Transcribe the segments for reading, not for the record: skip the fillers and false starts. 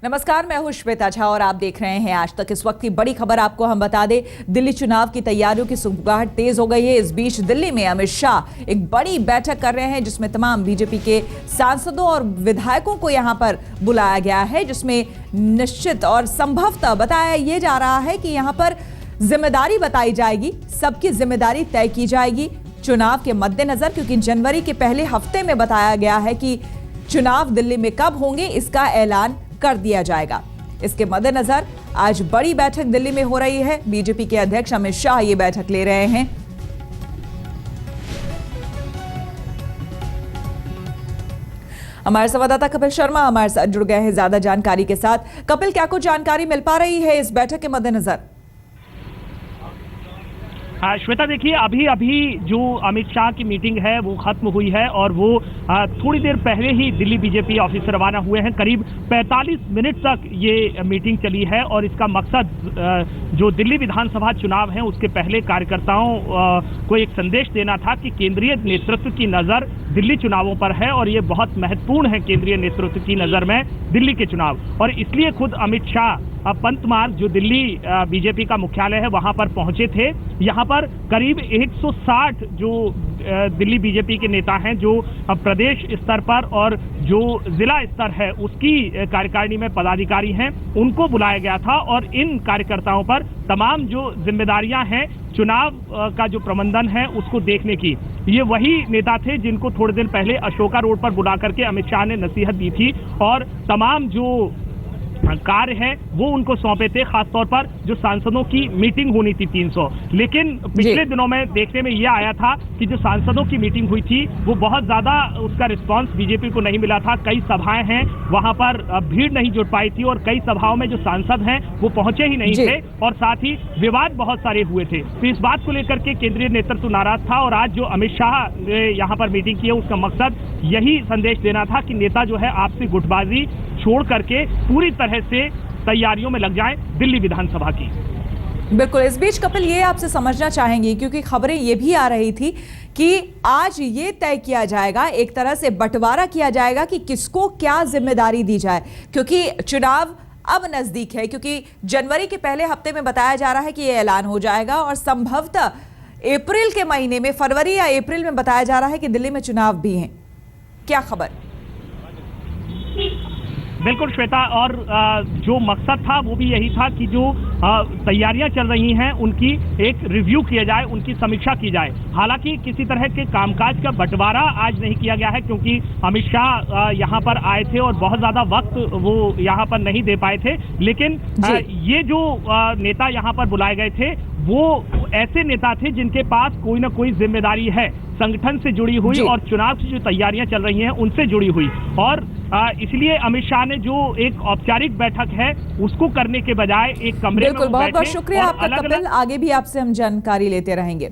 नमस्कार, मैं हूं श्वेता झा और आप देख रहे हैं आज तक। इस वक्त की बड़ी खबर आपको हम बता दें, दिल्ली चुनाव की तैयारियों की सुगबुगाहट तेज हो गई है। इस बीच दिल्ली में अमित शाह एक बड़ी बैठक कर रहे हैं जिसमें तमाम बीजेपी के सांसदों और विधायकों को यहां पर बुलाया गया है, जिसमें निश्चित और संभवतः बताया यह जा रहा है कि यहां पर जिम्मेदारी बताई जाएगी, सबकी जिम्मेदारी तय की जाएगी चुनाव के मद्देनजर, क्योंकि जनवरी के पहले हफ्ते में बताया गया है कि चुनाव दिल्ली में कब होंगे इसका ऐलान कर दिया जाएगा। इसके मद्देनजर आज बड़ी बैठक दिल्ली में हो रही है। बीजेपी के अध्यक्ष अमित शाह ये बैठक ले रहे हैं। हमारे संवाददाता कपिल शर्मा हमारे साथ जुड़ गए हैं ज्यादा जानकारी के साथ। कपिल, क्या कुछ जानकारी मिल पा रही है इस बैठक के मद्देनजर? श्वेता, देखिए, अभी जो अमित शाह की मीटिंग है वो खत्म हुई है और वो थोड़ी देर पहले ही दिल्ली बीजेपी ऑफिस से रवाना हुए हैं। करीब 45 मिनट तक ये मीटिंग चली है और इसका मकसद जो दिल्ली विधानसभा चुनाव है उसके पहले कार्यकर्ताओं को एक संदेश देना था कि केंद्रीय नेतृत्व की नज़र दिल्ली चुनावों पर है और ये बहुत महत्वपूर्ण है केंद्रीय नेतृत्व की नज़र में दिल्ली के चुनाव। और इसलिए खुद अमित शाह पंत मार्ग, जो दिल्ली बीजेपी का मुख्यालय है, वहां पर पहुंचे थे। यहां पर करीब 160 जो दिल्ली बीजेपी के नेता हैं, जो प्रदेश स्तर पर और जो जिला स्तर है उसकी कार्यकारिणी में पदाधिकारी हैं, उनको बुलाया गया था और इन कार्यकर्ताओं पर तमाम जो जिम्मेदारियां हैं चुनाव का जो प्रबंधन है उसको देखने की, ये वही नेता थे जिनको थोड़े दिन पहले अशोका रोड पर बुला करके अमित शाह ने नसीहत दी थी और तमाम जो कार्य है वो उनको सौंपे थे, खासतौर पर जो सांसदों की मीटिंग होनी थी 300। लेकिन पिछले दिनों में देखने में यह आया था कि जो सांसदों की मीटिंग हुई थी वो बहुत ज्यादा उसका रिस्पांस बीजेपी को नहीं मिला था। कई सभाएं हैं, वहां पर भीड़ नहीं जुट पाई थी और कई सभाओं में जो सांसद हैं वो पहुंचे ही नहीं थे और साथ ही विवाद बहुत सारे हुए थे। तो इस बात को लेकर के केंद्रीय नेतृत्व नाराज था और आज जो अमित शाह ने यहाँ पर मीटिंग की है उसका मकसद यही संदेश देना था कि नेता जो है आपसी गुटबाजी छोड़ करके पूरी तरह से तैयारियों में लग जाएं दिल्ली विधानसभा की। बिल्कुल। इस बीच कपिल, ये आपसे समझना चाहेंगे क्योंकि खबरें ये भी आ रही थी कि आज ये तय किया जाएगा, एक तरह से बंटवारा किया जाएगा कि किसको क्या जिम्मेदारी दी जाए, क्योंकि चुनाव अब नजदीक है, क्योंकि जनवरी के पहले हफ्ते में बताया जा रहा है कि ये ऐलान हो जाएगा और संभवतः अप्रैल के महीने में, फरवरी या अप्रैल में बताया जा रहा है कि दिल्ली में चुनाव भी हैं। क्या खबर? बिल्कुल श्वेता, और जो मकसद था वो भी यही था कि जो तैयारियां चल रही हैं उनकी एक रिव्यू किया जाए, उनकी समीक्षा की जाए। हालांकि किसी तरह के कामकाज का बंटवारा आज नहीं किया गया है क्योंकि अमित शाह यहां पर आए थे और बहुत ज्यादा वक्त वो यहां पर नहीं दे पाए थे। लेकिन ये जो नेता यहां पर बुलाए गए थे वो ऐसे नेता थे जिनके पास कोई ना कोई जिम्मेदारी है, संगठन से जुड़ी हुई और चुनाव की जो तैयारियां चल रही हैं उनसे जुड़ी हुई। और इसलिए अमित शाह ने जो एक औपचारिक बैठक है उसको करने के बजाय एक कमरे में बहुत बहुत शुक्रिया आपका कपिल। आगे भी आपसे हम जानकारी लेते रहेंगे।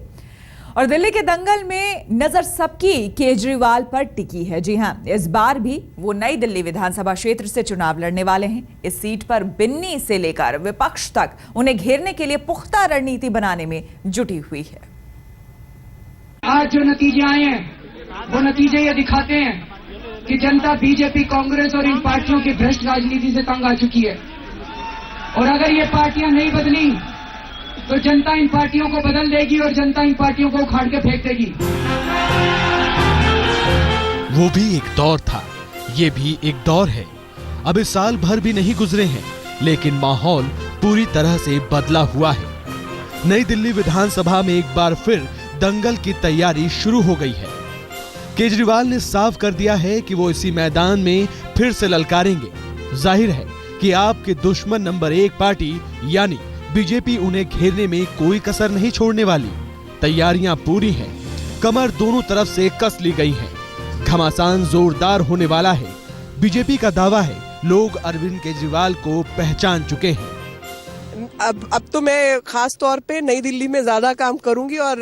और दिल्ली के दंगल में नजर सबकी केजरीवाल पर टिकी है। जी हां, इस बार भी वो नई दिल्ली विधानसभा क्षेत्र से चुनाव लड़ने वाले हैं। इस सीट पर बिन्नी से लेकर विपक्ष तक उन्हें घेरने के लिए पुख्ता रणनीति बनाने में जुटी हुई है। आज जो नतीजे आए हैं वो नतीजे ये दिखाते हैं कि जनता बीजेपी, कांग्रेस और इन पार्टियों की भ्रष्ट राजनीति से तंग आ चुकी है और अगर ये पार्टियां नहीं बदली तो जनता इन पार्टियों को बदल देगी और जनता इन पार्टियों को उखाड़ के फेंक देगी। वो भी एक दौर था, ये भी एक दौर है। अब इस साल भर भी नहीं गुजरे हैं लेकिन माहौल पूरी तरह से बदला हुआ है। नई दिल्ली विधानसभा में एक बार फिर दंगल की तैयारी शुरू हो गई है। केजरीवाल ने साफ कर दिया है कि वो इसी मैदान में फिर से ललकारेंगे। जाहिर है कि आपके दुश्मन नंबर 1 पार्टी यानी बीजेपी उन्हें घेरने में कोई कसर नहीं छोड़ने वाली। तैयारियां पूरी हैं, कमर दोनों तरफ से कस ली गई है। घमासान जोरदार होने वाला है। बीजेपी का दावा है लोग अरविंद केजरीवाल को पहचान चुके हैं। अब तो मैं खास तौर पे नई दिल्ली में ज्यादा काम करूंगी और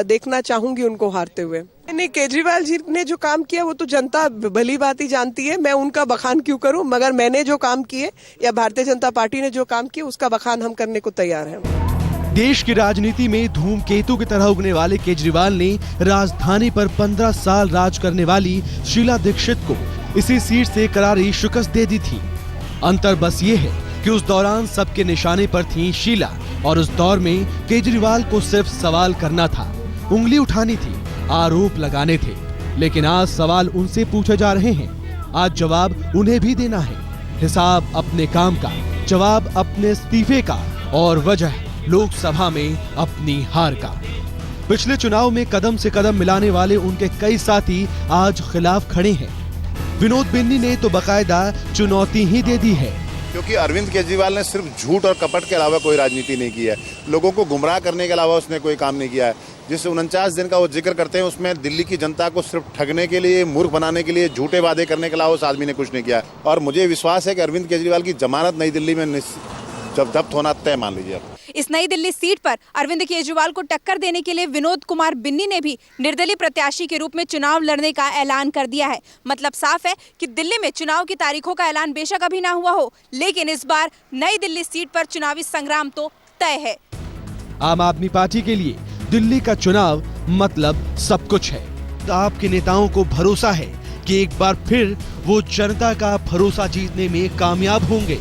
देखना चाहूंगी उनको हारते हुए। नहीं, केजरीवाल जी ने जो काम किया वो तो जनता भली बात ही जानती है, मैं उनका बखान क्यों करूं, मगर मैंने जो काम किए या भारतीय जनता पार्टी ने जो काम किया उसका बखान हम करने को तैयार हैं। देश की राजनीति में धूमकेतु की तरह उगने वाले केजरीवाल ने राजधानी पर 15 साल राज करने वाली शीला दीक्षित को इसी सीट से करारी शिकस्त दे दी थी। अंतर बस ये है कि उस दौरान सबके निशाने पर थी शीला और उस दौर में केजरीवाल को सिर्फ सवाल करना था, उंगली उठानी थी, आरोप लगाने थे। लेकिन आज सवाल उनसे पूछे जा रहे हैं, आज जवाब उन्हें भी देना है, हिसाब अपने काम का, जवाब अपने इस्तीफे का और वजह लोकसभा में अपनी हार का। पिछले चुनाव में कदम से कदम मिलाने वाले उनके कई साथी आज खिलाफ खड़े हैं। विनोद बिन्नी ने तो बकायदा चुनौती ही दे दी है, क्योंकि अरविंद केजरीवाल ने सिर्फ झूठ और कपट के अलावा कोई राजनीति नहीं की है, लोगों को गुमराह करने के अलावा उसने कोई काम नहीं किया है। जिस 49 दिन का वो जिक्र करते हैं उसमें दिल्ली की जनता को सिर्फ ठगने के लिए, मूर्ख बनाने के लिए, झूठे वादे करने के अलावा उस आदमी ने कुछ नहीं किया है। और मुझे विश्वास है कि अरविंद केजरीवाल की जमानत नई दिल्ली में जब जब्त होना तय मान लीजिए आप। इस नई दिल्ली सीट पर अरविंद केजरीवाल को टक्कर देने के लिए विनोद कुमार बिन्नी ने भी निर्दलीय प्रत्याशी के रूप में चुनाव लड़ने का ऐलान कर दिया है। मतलब साफ है कि दिल्ली में चुनाव की तारीखों का ऐलान बेशक अभी ना हुआ हो, लेकिन इस बार नई दिल्ली सीट पर चुनावी संग्राम तो तय है। आम आदमी पार्टी के लिए दिल्ली का चुनाव मतलब सब कुछ है। आपके नेताओं को भरोसा है कि एक बार फिर वो जनता का भरोसा जीतने में कामयाब होंगे।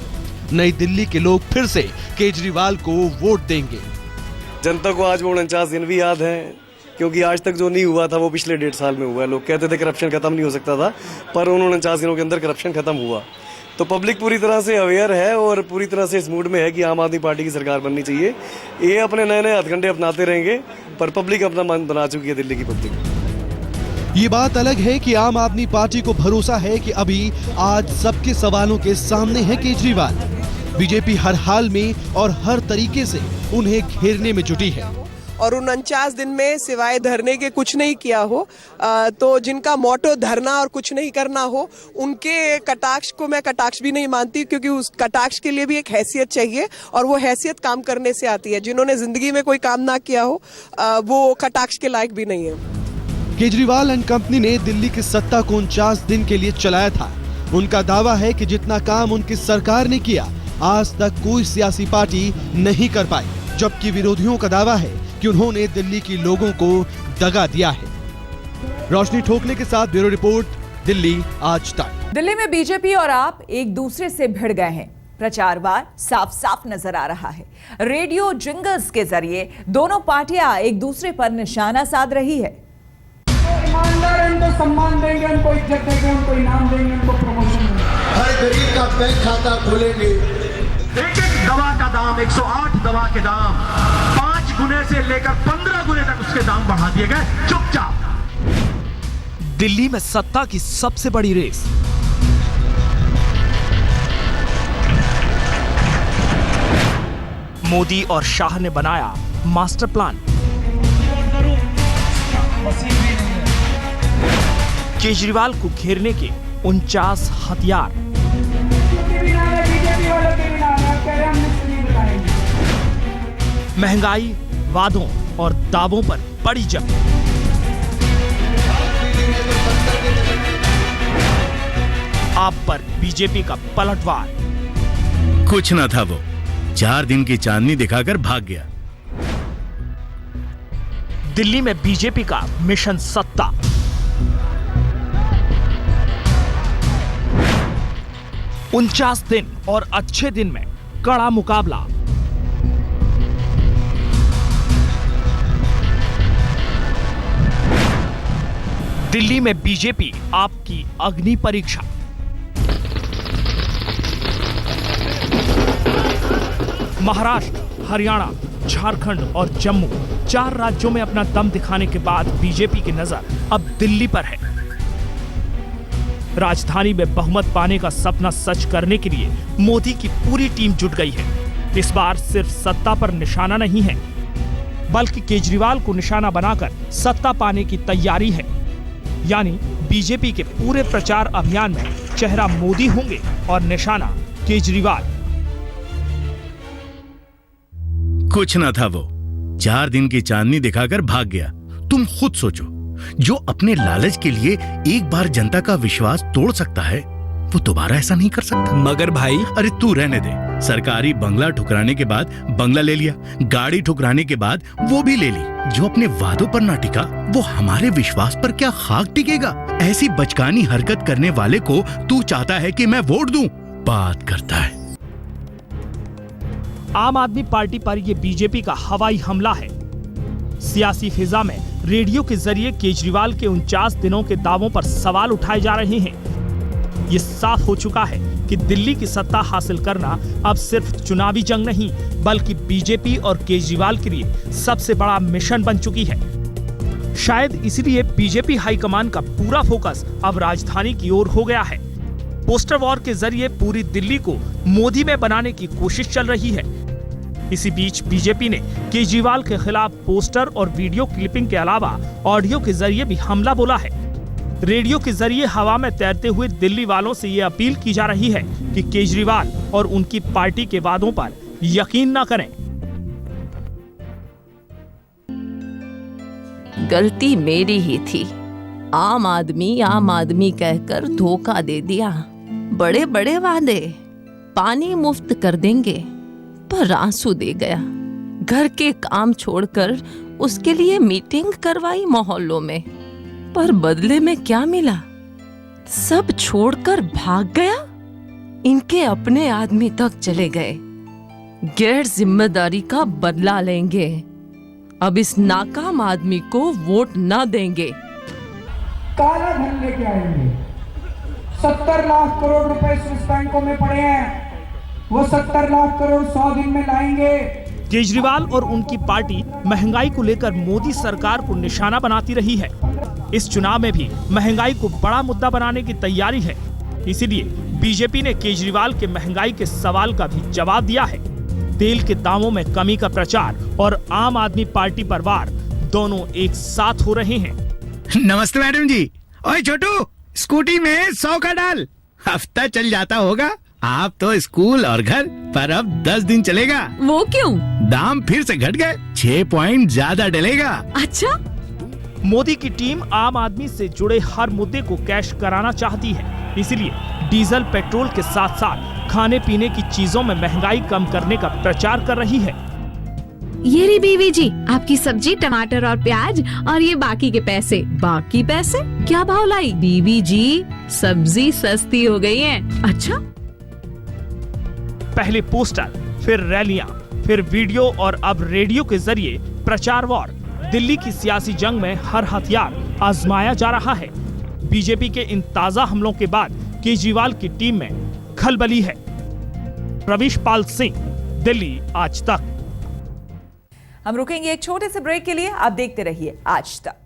नई दिल्ली के लोग फिर से केजरीवाल को वोट देंगे। जनता को आज वो 49 दिन भी याद है, क्योंकि आज तक जो नहीं हुआ था वो पिछले 1.5 साल में हुआ है। लोग कहते थे करप्शन खत्म नहीं हो सकता था, पर उन 49 दिनों के अंदर करप्शन खत्म हुआ। तो पब्लिक पूरी तरह से अवेयर है और पूरी तरह से इस मूड में है कि आम आदमी पार्टी की सरकार बननी चाहिए। ये अपने नए नए हथकंडे अपनाते रहेंगे, पर पब्लिक अपना मन बना चुकी है दिल्ली की पब्लिक। ये बात अलग है कि आम आदमी पार्टी को भरोसा है कि अभी आज सबके सवालों के सामने है केजरीवाल। बीजेपी हर हाल में और हर तरीके से उन्हें घेरने में जुटी है। और 49 दिन में सिवाय धरने के कुछ नहीं किया हो, तो जिनका मोटो धरना और कुछ नहीं करना हो, उनके कटाक्ष को मैं कटाक्ष भी नहीं मानती, क्योंकि उस कटाक्ष के लिए भी एक हैसियत चाहिए और वो हैसियत काम करने से आती है। जिन्होंने जिंदगी में कोई काम ना किया हो वो कटाक्ष के लायक भी नहीं है। केजरीवाल एंड कंपनी ने दिल्ली की सत्ता को 49 दिन के लिए चलाया था। उनका दावा है कि जितना काम उनकी सरकार ने किया आज तक कोई सियासी पार्टी नहीं कर पाई, जबकि विरोधियों का दावा है कि उन्होंने दिल्ली के लोगों को दगा दिया है। रोशनी ठोकने के साथ ब्यूरो रिपोर्ट, दिल्ली आज तक। दिल्ली में बीजेपी और आप एक दूसरे से भिड़ गए हैं। प्रचार वार साफ साफ नजर आ रहा है। रेडियो जिंगल्स के जरिए दोनों पार्टियां एक दूसरे पर निशाना साध रही है। ईमानदार हैं, उनको सम्मान देंगे, उनको इज्जत देंगे, उनको इनाम देंगे, उनको प्रमोशन देंगे। हर गरीब का बैंक खाता खोलेंगे। एक एक दवा का दाम, 108 दवा के दाम 5 गुने से लेकर 15 गुने तक उसके दाम बढ़ा दिए गए चुपचाप। दिल्ली में सत्ता की सबसे बड़ी रेस। मोदी और शाह ने बनाया मास्टर प्लान। केजरीवाल को घेरने के 49 हथियार। महंगाई, वादों और दावों पर बड़ी जंग। आप पर बीजेपी का पलटवार। कुछ न था वो, 4 दिन की चांदनी दिखाकर भाग गया। दिल्ली में बीजेपी का मिशन सत्ता। उनचास दिन और अच्छे दिन में कड़ा मुकाबला। दिल्ली में बीजेपी आपकी अग्नि परीक्षा। महाराष्ट्र, हरियाणा, झारखंड और जम्मू 4 राज्यों में अपना दम दिखाने के बाद बीजेपी की नजर अब दिल्ली पर है। राजधानी में बहुमत पाने का सपना सच करने के लिए मोदी की पूरी टीम जुट गई है। इस बार सिर्फ सत्ता पर निशाना नहीं है, बल्कि केजरीवाल को निशाना बनाकर सत्ता पाने की तैयारी है। यानी बीजेपी के पूरे प्रचार अभियान में चेहरा मोदी होंगे और निशाना केजरीवाल। कुछ न था वो, 4 दिन की चांदनी दिखाकर भाग गया। तुम खुद सोचो, जो अपने लालच के लिए एक बार जनता का विश्वास तोड़ सकता है, वो दोबारा ऐसा नहीं कर सकता। मगर भाई, अरे तू रहने दे। सरकारी बंगला ठुकराने के बाद बंगला ले लिया, गाड़ी ठुकराने के बाद वो भी ले ली। जो अपने वादों पर ना टिका, वो हमारे विश्वास पर क्या खाक टिकेगा? ऐसी बचकानी हरकत करने वाले को तू चाहता है कि मैं वोट दूं? बात करता है। आम आदमी पार्टी पर यह बीजेपी का हवाई हमला है। सियासी फिजा में रेडियो के जरिए केजरीवाल के 49 दिनों के दावों पर सवाल उठाए जा रहे हैं। ये साफ हो चुका है कि दिल्ली की सत्ता हासिल करना अब सिर्फ चुनावी जंग नहीं, बल्कि बीजेपी और केजरीवाल के लिए सबसे बड़ा मिशन बन चुकी है। शायद इसलिए बीजेपी हाईकमान का पूरा फोकस अब राजधानी की ओर हो गया है। पोस्टर वॉर के जरिए पूरी दिल्ली को मोदी में बनाने की कोशिश चल रही है। इसी बीच बीजेपी ने केजरीवाल के खिलाफ पोस्टर और वीडियो क्लिपिंग के अलावा ऑडियो के जरिए भी हमला बोला है। रेडियो के जरिए हवा में तैरते हुए दिल्ली वालों से ये अपील की जा रही है कि केजरीवाल और उनकी पार्टी के वादों पर यकीन न करें। गलती मेरी ही थी। आम आदमी कहकर धोखा दे दिया। बड़े बड़े वादे, पानी मुफ्त कर देंगे, पर आंसू दे गया। घर के काम छोड़कर उसके लिए मीटिंग करवाई मोहल्लों में, पर बदले में क्या मिला? सब छोड़कर भाग गया। इनके अपने आदमी तक चले गए। गैर जिम्मेदारी का बदला लेंगे। अब इस नाकाम आदमी को वोट ना देंगे। काला धन लेके आएंगे। 70 लाख करोड़ रुपए स्विस बैंकों में पड़े हैं, वो 70 लाख करोड़ 100 दिन में लाएंगे। केजरीवाल और उनकी पार्टी महंगाई को लेकर मोदी सरकार को निशाना बनाती रही है। इस चुनाव में भी महंगाई को बड़ा मुद्दा बनाने की तैयारी है। इसीलिए बीजेपी ने केजरीवाल के महंगाई के सवाल का भी जवाब दिया है। तेल के दामों में कमी का प्रचार और आम आदमी पार्टी पर वार दोनों एक साथ हो रहे हैं। नमस्ते मैडम जी। ओए छोटू, स्कूटी में 100 का डाल, हफ्ता चल जाता होगा। आप तो स्कूल और घर पर अब 10 दिन चलेगा। वो क्यों? दाम फिर से घट गए, 6 पॉइंट ज्यादा डलेगा। अच्छा। मोदी की टीम आम आदमी से जुड़े हर मुद्दे को कैश कराना चाहती है। इसलिए डीजल, पेट्रोल के साथ साथ खाने पीने की चीजों में महंगाई कम करने का प्रचार कर रही है। ये रही बीवी जी आपकी सब्जी, टमाटर और प्याज, और ये बाकी के पैसे। बाकी पैसे क्या भाव लाई? बीवी जी, सब्जी सस्ती हो गई है। अच्छा। पहले पोस्टर, फिर रैलियां, फिर वीडियो और अब रेडियो के जरिए प्रचार वॉर। दिल्ली की सियासी जंग में हर हथियार आजमाया जा रहा है। बीजेपी के इन ताजा हमलों के बाद केजरीवाल की टीम में खलबली है। रवीश पाल सिंह, दिल्ली आज तक। हम रुकेंगे एक छोटे से ब्रेक के लिए। आप देखते रहिए आज तक।